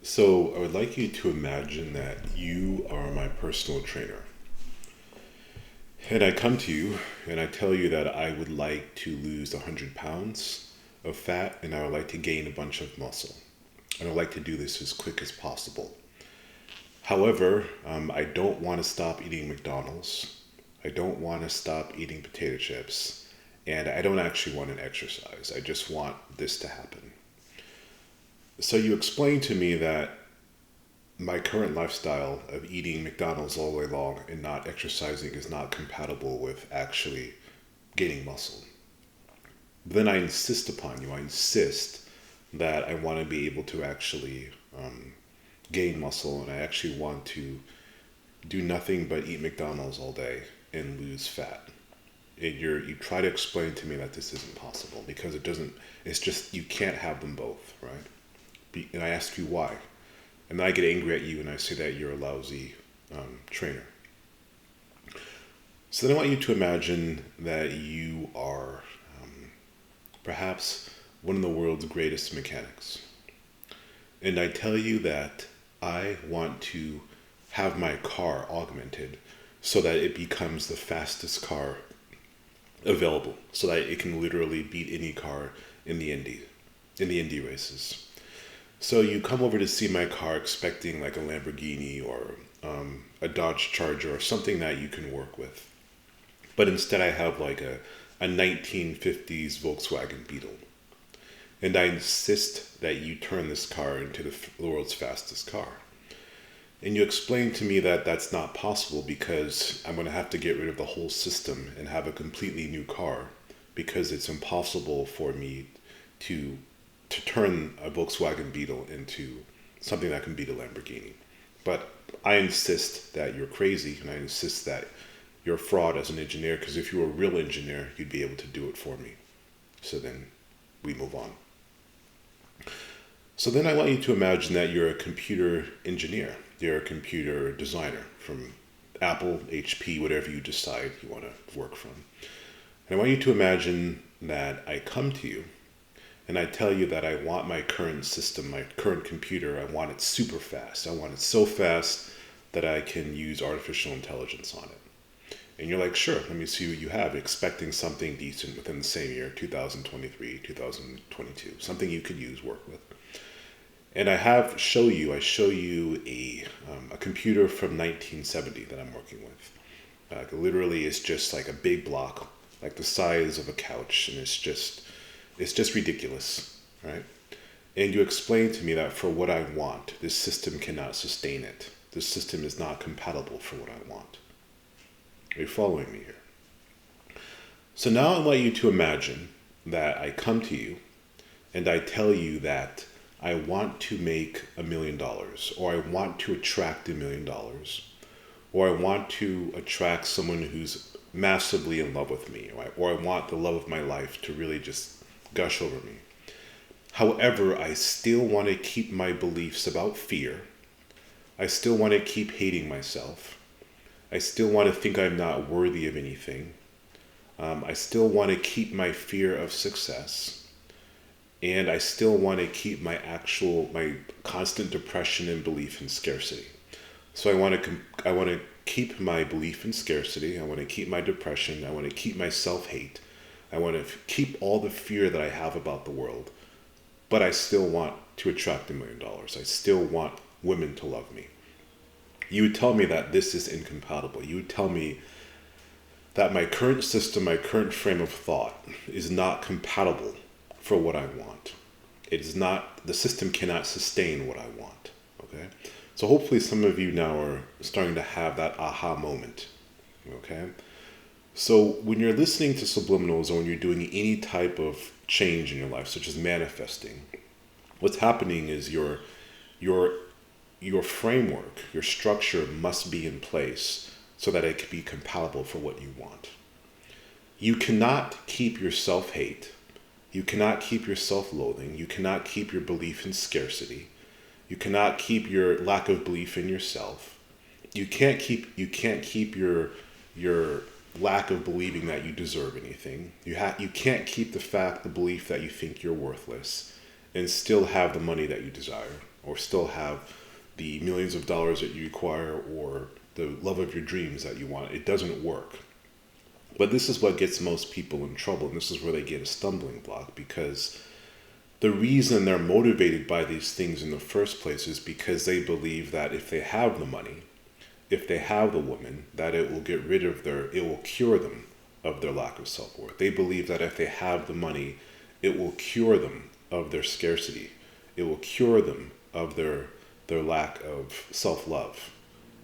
So I would like you to imagine that you are my personal trainer. And I come to you and I tell you that I would like to lose 100 pounds of fat and I would like to gain a bunch of muscle. And I'd like to do this as quick as possible. However, I don't want to stop eating McDonald's. I don't want to stop eating potato chips. And I don't actually want to exercise. I just want this to happen. So you explained to me that my current lifestyle of eating McDonald's all day long and not exercising is not compatible with actually gaining muscle. But then I insist upon you, I insist that I want to be able to actually gain muscle and I actually want to do nothing but eat McDonald's all day and lose fat. And you try to explain to me that this isn't possible because it doesn't, it's just, you can't have them both, right? And I ask you why. And then I get angry at you and I say that you're a lousy trainer. So then I want you to imagine that you are perhaps one of the world's greatest mechanics. And I tell you that I want to have my car augmented so that it becomes the fastest car available, so that it can literally beat any car in the Indy races. So you come over to see my car expecting like a Lamborghini or a Dodge Charger or something that you can work with. But instead I have like a 1950s Volkswagen Beetle. And I insist that you turn this car into the world's fastest car. And you explain to me that that's not possible because I'm going to have to get rid of the whole system and have a completely new car because it's impossible for me to turn a Volkswagen Beetle into something that can beat a Lamborghini. But I insist that you're crazy and I insist that you're a fraud as an engineer because if you were a real engineer, you'd be able to do it for me. So then we move on. So then I want you to imagine that you're a computer engineer. You're a computer designer from Apple, HP, whatever you decide you want to work from. And I want you to imagine that I come to you and I tell you that I want my current system, my current computer, I want it super fast. I want it so fast that I can use artificial intelligence on it. And you're like, sure, let me see what you have, expecting something decent within the same year, 2023, 2022, something you could use, work with. And I show you a computer from 1970 that I'm working with. Literally, it's just like a big block, like the size of a couch, and it's just ridiculous, right? And you explain to me that for what I want, this system cannot sustain it. This system is not compatible for what I want. Are you following me here? So now I want you to imagine that I come to you and I tell you that I want to make $1 million, or I want to attract $1 million, or I want to attract someone who's massively in love with me, right? Or I want the love of my life to really just gush over me. However, I still want to keep my beliefs about fear. I still want to keep hating myself. I still want to think I'm not worthy of anything. I still want to keep my fear of success. And I still want to keep my constant depression and belief in scarcity. So I want to keep my belief in scarcity. I want to keep my depression. I want to keep my self-hate. I want to keep all the fear that I have about the world. But I still want to attract $1 million. I still want women to love me. You would tell me that this is incompatible. You would tell me that my current system, my current frame of thought is not compatible for what I want. The system cannot sustain what I want. Okay? So hopefully some of you now are starting to have that aha moment. Okay? So when you're listening to subliminals or when you're doing any type of change in your life, such as manifesting, what's happening is your framework, your structure must be in place so that it can be compatible for what you want. You cannot keep your self-hate. You cannot keep your self-loathing. You cannot keep your belief in scarcity. You cannot keep your lack of belief in yourself. You can't keep your lack of believing that you deserve anything. You can't keep the belief that you think you're worthless and still have the money that you desire. or still have the millions of dollars that you require or the love of your dreams that you want. It doesn't work. But this is what gets most people in trouble, and this is where they get a stumbling block, because the reason they're motivated by these things in the first place is because they believe that if they have the money, if they have the woman, that it will get rid of it will cure them of their lack of self-worth. They believe that if they have the money, it will cure them of their scarcity. It will cure them of their lack of self-love,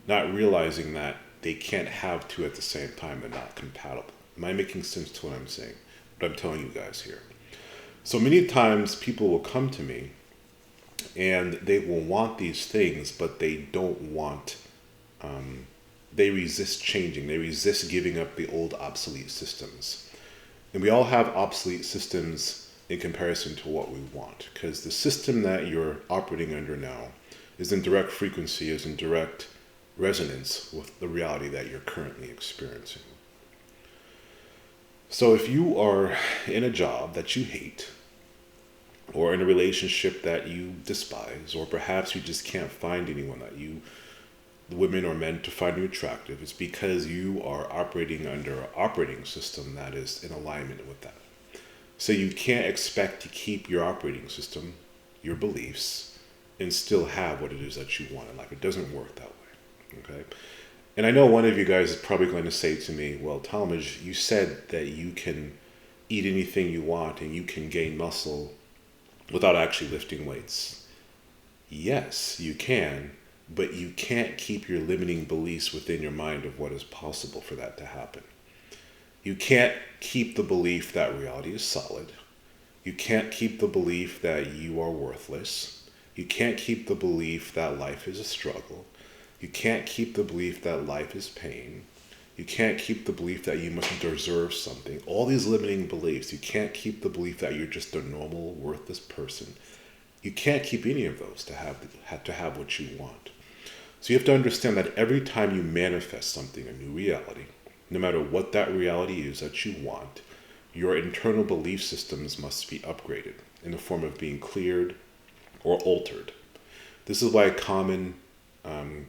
not realizing that they can't have two at the same time. They're not compatible. Am I making sense to what I'm saying? What I'm telling you guys here. So many times people will come to me and they will want these things, but they don't want, they resist changing. They resist giving up the old obsolete systems. And we all have obsolete systems in comparison to what we want, because the system that you're operating under now is in direct frequency, is in direct resonance with the reality that you're currently experiencing. So if you are in a job that you hate, or in a relationship that you despise, or perhaps you just can't find anyone that women or men, to find you attractive, it's because you are operating under an operating system that is in alignment with that. So you can't expect to keep your operating system, your beliefs, and still have what it is that you want in life. It doesn't work that way, okay? And I know one of you guys is probably going to say to me, well, Talmage, you said that you can eat anything you want and you can gain muscle without actually lifting weights. Yes, you can, but you can't keep your limiting beliefs within your mind of what is possible for that to happen. You can't keep the belief that reality is solid. You can't keep the belief that you are worthless. You can't keep the belief that life is a struggle. You can't keep the belief that life is pain. You can't keep the belief that you must deserve something. All these limiting beliefs. You can't keep the belief that you're just a normal, worthless person. You can't keep any of those to have what you want. So you have to understand that every time you manifest something, a new reality, no matter what that reality is that you want, your internal belief systems must be upgraded in the form of being cleared or altered. This is why common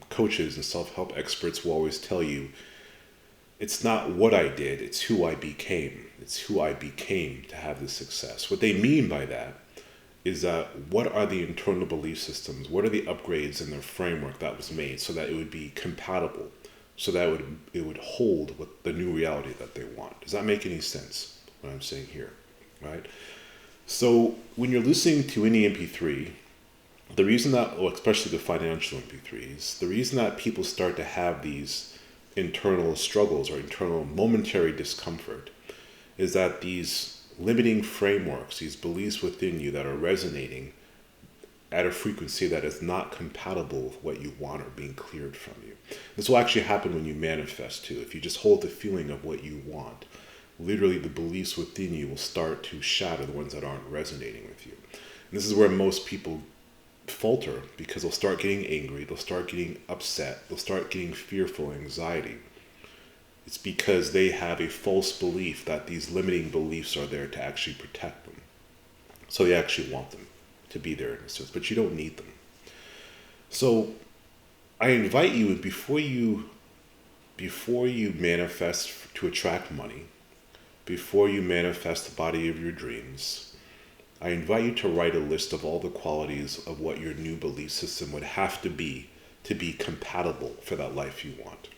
coaches and self-help experts will always tell you, it's not what I did, it's who I became. It's who I became to have this success. What they mean by that is that what are the internal belief systems? What are the upgrades in their framework that was made so that it would be compatible, so that it would hold with the new reality that they want? Does that make any sense, what I'm saying here, right? So when you're listening to any MP3, the reason that, especially the financial MP3s, the reason that people start to have these internal struggles or internal momentary discomfort is that these limiting frameworks, these beliefs within you that are resonating at a frequency that is not compatible with what you want are being cleared from you. This will actually happen when you manifest too. If you just hold the feeling of what you want, literally the beliefs within you will start to shatter the ones that aren't resonating with you. And this is where most people falter, because they'll start getting angry, they'll start getting upset, they'll start getting fearful, anxiety. It's because they have a false belief that these limiting beliefs are there to actually protect them. So they actually want them to be there in a sense, but you don't need them. So I invite you, before you manifest to attract money, before you manifest the body of your dreams, I invite you to write a list of all the qualities of what your new belief system would have to be compatible for that life you want.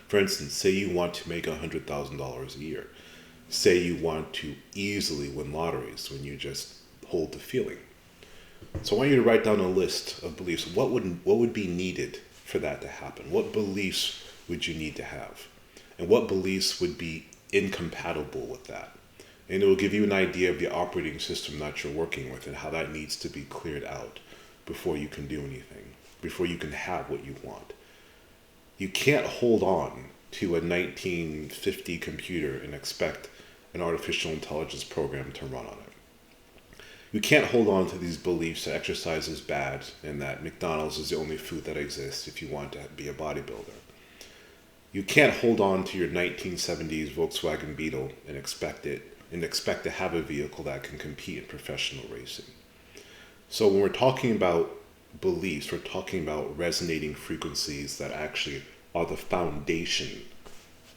For instance, say you want to make $100,000 a year. Say you want to easily win lotteries when you just hold the feeling. So I want you to write down a list of beliefs. What would be needed for that to happen? What beliefs would you need to have? And what beliefs would be incompatible with that? And it will give you an idea of the operating system that you're working with and how that needs to be cleared out before you can do anything, before you can have what you want. You can't hold on to a 1950 computer and expect an artificial intelligence program to run on it. You can't hold on to these beliefs that exercise is bad and that McDonald's is the only food that exists if you want to be a bodybuilder. You can't hold on to your 1970s Volkswagen Beetle and expect to have a vehicle that can compete in professional racing. So when we're talking about beliefs. We're talking about resonating frequencies that actually are the foundation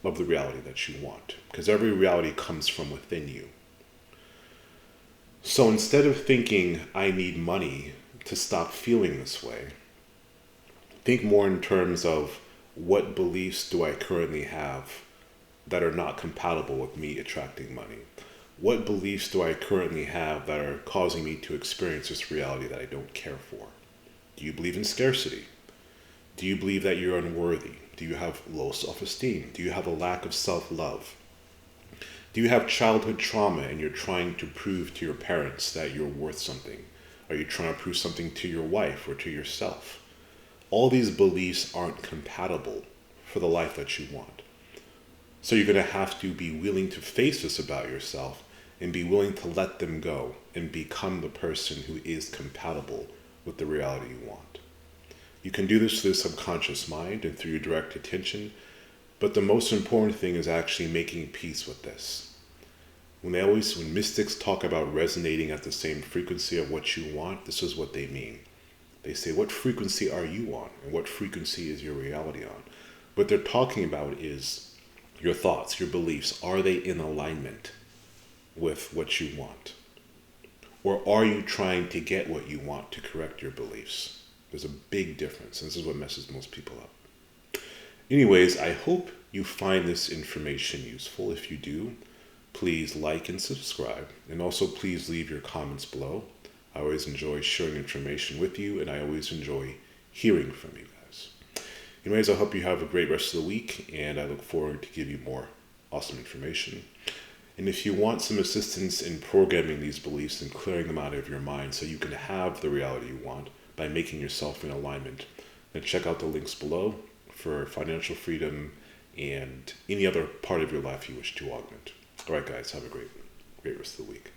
of the reality that you want. Because every reality comes from within you. So instead of thinking, I need money to stop feeling this way, think more in terms of what beliefs do I currently have that are not compatible with me attracting money? What beliefs do I currently have that are causing me to experience this reality that I don't care for? Do you believe in scarcity? Do you believe that you're unworthy? Do you have low self-esteem? Do you have a lack of self-love? Do you have childhood trauma and you're trying to prove to your parents that you're worth something? Are you trying to prove something to your wife or to yourself? All these beliefs aren't compatible for the life that you want. So you're going to have to be willing to face this about yourself and be willing to let them go and become the person who is compatible with the reality you want. You can do this through the subconscious mind and through your direct attention, but the most important thing is actually making peace with this. When mystics talk about resonating at the same frequency of what you want, this is what they mean. They say, what frequency are you on? And what frequency is your reality on? What they're talking about is your thoughts, your beliefs. Are they in alignment with what you want? Or are you trying to get what you want to correct your beliefs? There's a big difference. And this is what messes most people up. Anyways, I hope you find this information useful. If you do, please like and subscribe. And also please leave your comments below. I always enjoy sharing information with you, and I always enjoy hearing from you guys. Anyways, I hope you have a great rest of the week, and I look forward to give you more awesome information. And if you want some assistance in programming these beliefs and clearing them out of your mind so you can have the reality you want by making yourself in alignment, then check out the links below for financial freedom and any other part of your life you wish to augment. All right, guys, have a great rest of the week.